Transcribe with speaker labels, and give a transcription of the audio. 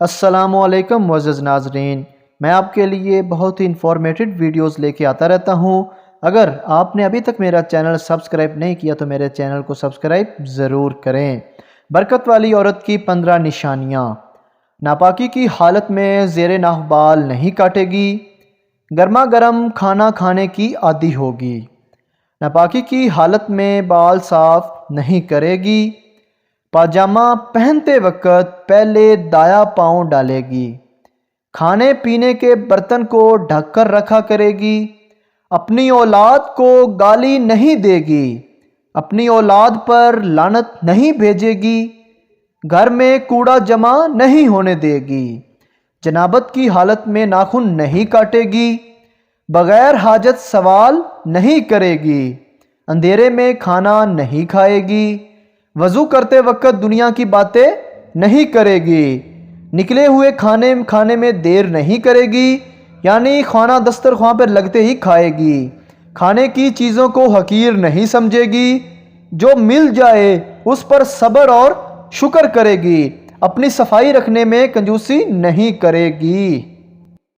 Speaker 1: السلام علیکم معزز ناظرین، میں آپ کے لیے بہت ہی انفارمیٹڈ ویڈیوز لے کے آتا رہتا ہوں۔ اگر آپ نے ابھی تک میرا چینل سبسکرائب نہیں کیا تو میرے چینل کو سبسکرائب ضرور کریں۔ برکت والی عورت کی 15 نشانیاں۔ ناپاکی کی حالت میں زیر ناف بال نہیں کاٹے گی، گرما گرم کھانا کھانے کی عادی ہوگی۔ ناپاکی کی حالت میں بال صاف نہیں کرے گی، پاجامہ پہنتے وقت پہلے دایاں پاؤں ڈالے گی، کھانے پینے کے برتن کو ڈھک کر رکھا کرے گی، اپنی اولاد کو گالی نہیں دے گی، اپنی اولاد پر لعنت نہیں بھیجے گی، گھر میں کوڑا جمع نہیں ہونے دے گی، جنابت کی حالت میں ناخن نہیں کاٹے گی، بغیر حاجت سوال نہیں کرے گی، اندھیرے میں کھانا نہیں کھائے گی، وضو کرتے وقت دنیا کی باتیں نہیں کرے گی، نکلے ہوئے کھانے میں دیر نہیں کرے گی، یعنی کھانا دسترخوان پر لگتے ہی کھائے گی، کھانے کی چیزوں کو حقیر نہیں سمجھے گی، جو مل جائے اس پر صبر اور شکر کرے گی، اپنی صفائی رکھنے میں کنجوسی نہیں کرے گی۔